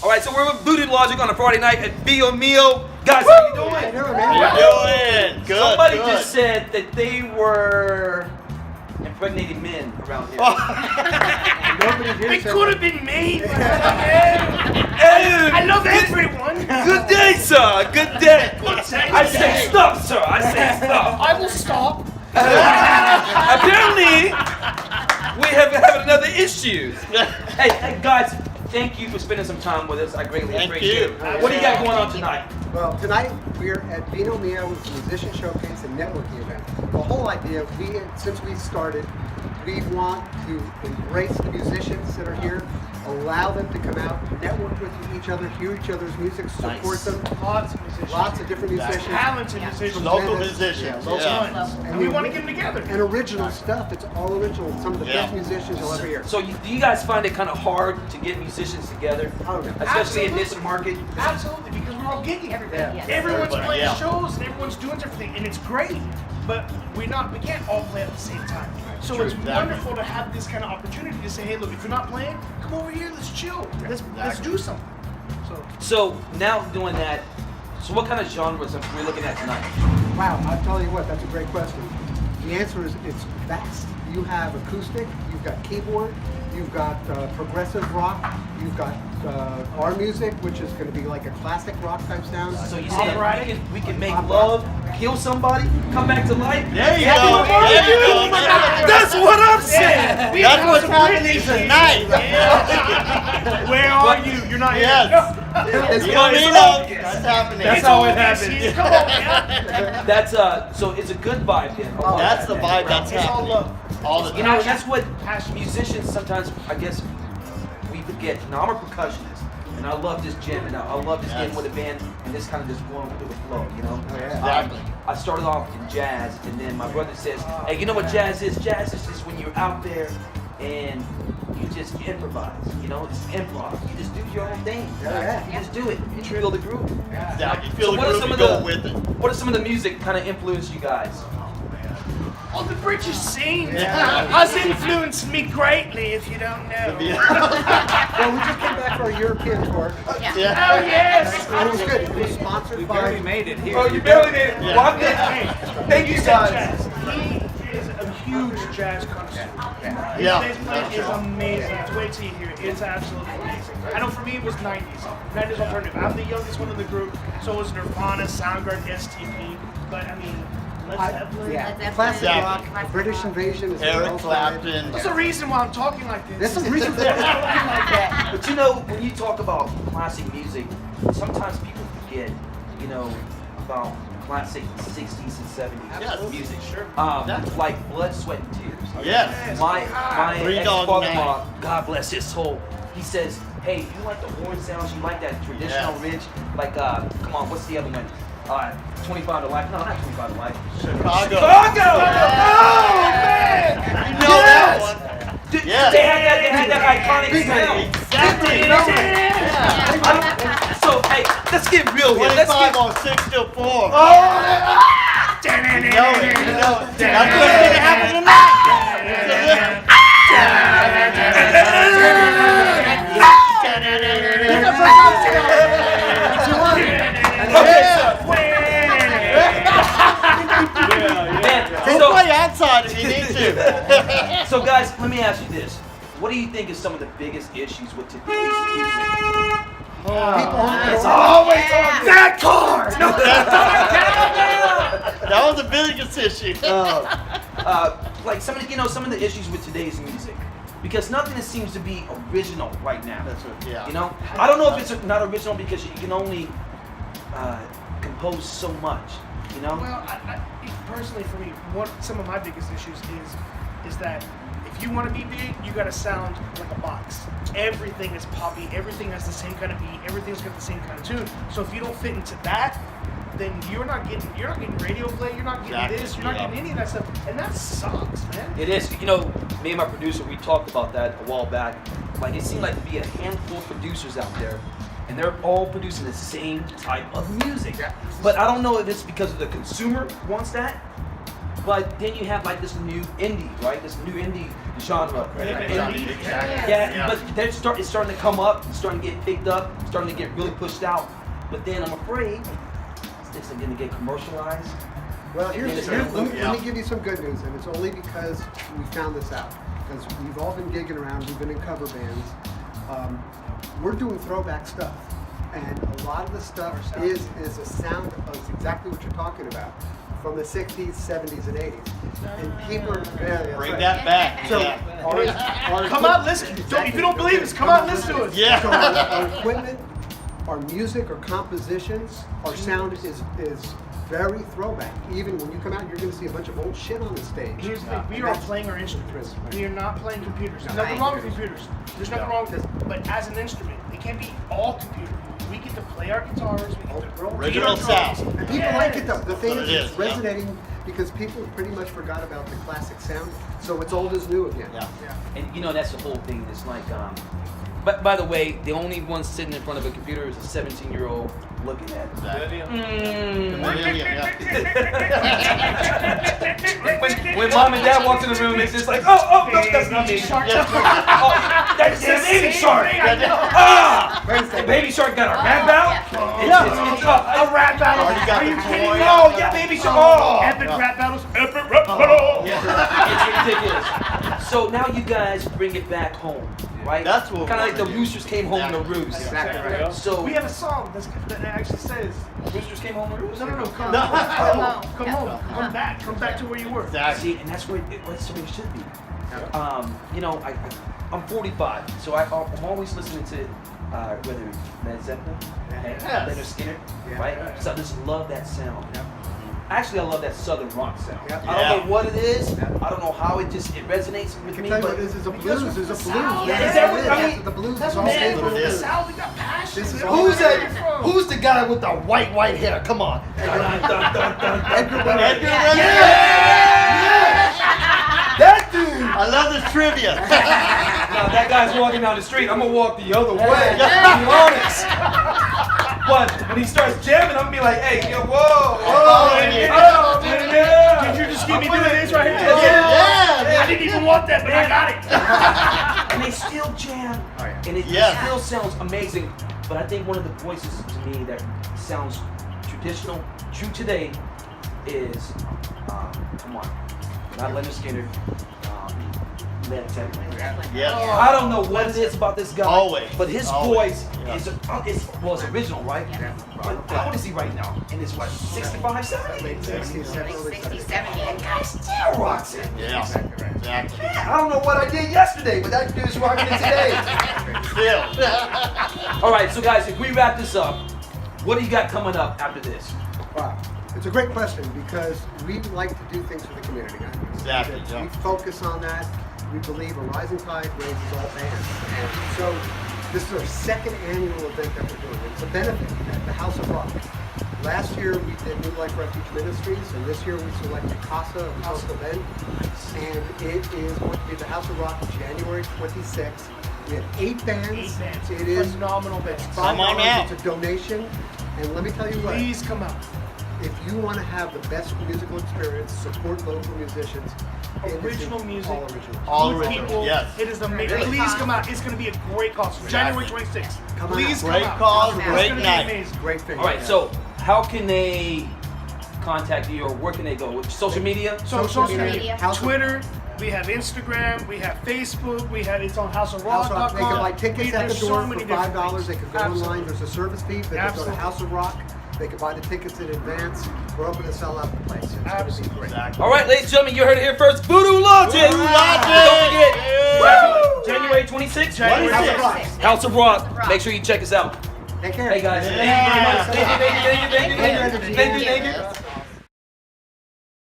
All right, so we're with Voodoo Logic on a Friday night at Bio Mio. Guys, how you doing? How you doing, man? How you doing? Good. Somebody good. just said that they were impregnating men around here. It could have been me. Hey, I love everyone. Good day, sir. Good day. Good day. I say stop, sir. I say stop. I will stop. Apparently, we have another issue. Hey, guys, thank you for spending some time with us. I greatly appreciate it. What do you got going on tonight? Well, tonight we're at Vino Mio with the Musician Showcase and Networking event. The whole idea, since we started, we want to embrace the musicians that are here, allow them to come out, network with each other, hear each other's music, support them. Lots of musicians. Lots of different musicians. Talented musicians. Local musicians. Tons. And we want to get them together. And original stuff. It's all original. Some of the best musicians you'll ever hear. So, do you guys find it kind of hard to get musicians together, Oh, no. especially in this market? Absolutely, because we're all gigging every day. Yeah. Everyone's playing Yeah. shows and everyone's doing different things, and it's great. But we can't all play at the same time. So it's wonderful to have this kind of opportunity to say, hey, look, if you're not playing, come over here, let's chill, let's do something. So now doing that, so what kind of genres are we looking at tonight? Wow, I'll tell you what, that's a great question. The answer is it's vast. You have acoustic, you've got keyboard, you've got progressive rock, you've got our music, which is going to be like a classic rock type sound. So you say we can make love, kill somebody, come back to life? There you go. There you go. That's what I'm saying. That's what's happening tonight. Where are you? You're not here. Yes. It's You fun. know, that's happening. That's how it happens. Come on, yeah. That's so it's a good vibe then. That's the vibe that's It's all happening. love. All the You time. know, that's what Passion. musicians sometimes, I guess, we forget. Now, I'm a percussionist, and I love this jam, and I love just getting with a band and just kind of just going with the flow, you know? Oh, yeah. Exactly. I started off in jazz, and then my brother says, hey, you know what jazz is? Jazz is just when you're out there and you just improvise, you know? It's improv. You just do your own thing. Yeah. You just do it. You feel the groove. Exactly. You feel the what are groove some and of go the with it. What are some of the music kind of influenced you guys? On the British scene has influenced me greatly, if you don't know. Well, we just came back for our European tour. Yeah. Oh, yes! And it was good. It was sponsored by... made it here. Oh, you barely did it. Yeah. Well, I'm thank you guys. He is a huge jazz connoisseur. Yeah, His bass that's playing is true. amazing. It's wait till you hear it. It's absolutely amazing. I know for me it was 90s. 90s alternative. I'm the youngest one in the group. So was Nirvana, Soundgarden, STP. But I mean, Led Zeppelin. Classic Exactly. rock, British Invasion is Eric well Clapton. There's a reason why I'm talking like this. There's some reasons why I'm talking like that. But you know, when you talk about classic music, sometimes people forget, you know, about classic 60s and 70s Yes. music. Sure. Like Blood, Sweat, and Tears. Yes. My Three Dog ex-father-in-law, God bless his soul, he says, hey, you like the horn sounds, you like that traditional Yes. rich, like, come on, what's the other one? 25 to Life. No, not 25 to Life. Chicago. Chicago! Yeah. Oh, man! You know that one. Yes. They had that iconic sound. Exactly. You know? So, hey, let's get real here. Let's 25 get... on 6 till 4. Oh! You know it. You know it. That's what's going to happen Man, Go play outside if you need to. so guys, let me ask you this. What do you think is some of the biggest issues with today's music? It's Always on that car! No, That was the biggest issue. like some of the, some of the issues with today's music. Because nothing seems to be original right now. That's what, yeah. You know? I don't know if it's not original because you can only compose so much. You know? Well, I personally, for me, some of my biggest issues is that if you want to be big, you got to sound like a box. Everything is poppy. Everything has the same kind of beat. Everything's got the same kind of tune. So if you don't fit into that, then you're not getting radio play. You're not getting this. You're not getting any of that stuff, and that sucks, man. It is. You know, me and my producer, we talked about that a while back. Like, it seemed like to be a handful of producers out there, and they're all producing the same type of music. But I don't know if it's because of the consumer wants that, But then you have like this new indie, right? This new indie genre. Exactly. Yeah, but it's starting to come up, it's starting to get picked up, it's starting to get really pushed out. But then I'm afraid it's going to get commercialized. Well, let Yeah. me give you some good news, and it's only because we found this out. Because we've all been gigging around, we've been in cover bands. We're doing throwback stuff. And a lot of the stuff is a sound of exactly what you're talking about. From the 60s, 70s, and 80s. And people are Bring that back. So, yeah. our Come out, listen. If you don't believe us, come out and listen to us. Yeah. So our equipment, our music, our compositions, our sound is very throwback. Even when you come out, you're going to see a bunch of old shit on the stage. Here's the thing, we are playing our instruments. We are not playing computers. There's nothing Right. wrong with computers. There's nothing wrong with this. But as an instrument, it can't be all computer. We get to play our guitars, we get to beat Original our drums. sound. And people like it though. The thing That's is, what it it's is, yeah. resonating because people pretty much forgot about the classic sound. So it's old as new again. Yeah. And you know, that's the whole thing. It's like, but by the way, the only one sitting in front of a computer is a 17-year-old looking at it. Exactly. When mom and dad walk in the room, it's just like, oh, no, that's not me. Oh, that's Baby Shark. Ah, Wait a second. Baby Shark got a rap battle. It's A rap battle. Already got Are the you kidding toy. me? Oh yeah, Baby Shark. Oh, Epic rap battles. Epic rap battle. it's ridiculous. So now you guys bring it back home, right? That's what kind of we're like the gonna do. roosters came home to roost. Exactly right. So We have a song that actually says, roosters came home to roost. no, come No. home. Come home. Come back. Come back to where you were. Exactly. See, and that's where that's the way it should be. You know, I'm 45, so I'm always listening to whether it's Led Zeppelin, Yes. Leonard Skinner, Yeah. right? So I just love that sound. Actually, I love that southern rock sound. Yeah. I don't know what it is. I don't know how it resonates I with can me, tell you but what this is a Because blues. There's a the blues. sound. Yeah, Is that what- I mean, the blues That's is all what Man, over what it the is. blues. Sound, we got passion. This is Where all- Who's are you that? from? Who's the guy with the white hair? Come on. Edgar Edgar Wright. That dude. I love this trivia. now that guy's walking down the street. I'm gonna walk the other way. To be honest. But when he starts jamming, I'm gonna be like, hey, yo, whoa, Did you just give me this right here? Yeah. I didn't even want that, but I got it. and they still jam, Oh, yeah. and it Yeah. still sounds amazing. But I think one of the voices to me that sounds traditional, true today, is come on, not Leonard Skinner, Led Zeppelin. Yes. I don't know what it is about this guy, Always. but his Always. voice Yeah. is it's original, right? But how old is he right now? In his what, 65, 70? Late 60s, early 60, 70s. 70. And guy still rocks it. Yeah. Exactly. Yeah, I don't know what I did yesterday, but that dude's rocking it today. Still. All right, so guys, if we wrap this up, what do you got coming up after this? Wow. It's a great question because we like to do things for the community. Exactly, yeah. We focus on that. We believe a rising tide raises all bands. And so this is our second annual event that we're doing. It's a benefit at the House of Rock. Last year we did New Life Refuge Ministries, and this year we selected Casa of Coastal Bend. And it is going to be the House of Rock January 26th. We have 8 bands. 8 bands. It is Phenomenal bands. Come on $5. out. It's a donation. And let me tell you what. Please come out. If you want to have the best musical experience, support local musicians. Original music. All original. All Good original, people. yes. It is amazing. Really? Please come out. It's going to be a great cause. January 26th. Come on Please out. come Great out. cause, Come out. great It's gonna be night. amazing. Great thing. All right, so how can they contact you, or where can they go? With social media? Social media. media. House of- Twitter. We have Instagram. We have Facebook. We have it's on House of Rock, houseofrock.com. they can buy tickets at the There's door so for many different $5. things. They can go Absolutely. online. There's a service fee. They can go to Absolutely. House of Rock. They can buy the tickets in advance. We're open to sell out the place. It's going to be Absolutely. great. Exactly. All right, ladies and gentlemen, you heard it here first. Voodoo Logic! Voodoo Logic! Don't forget, Woo! January 26th, January House of 26th. Rock. House of Rock. Make sure you check us out. Take care. Hey guys, Yeah. thank you very much. Thank you. Thank you. Thank you.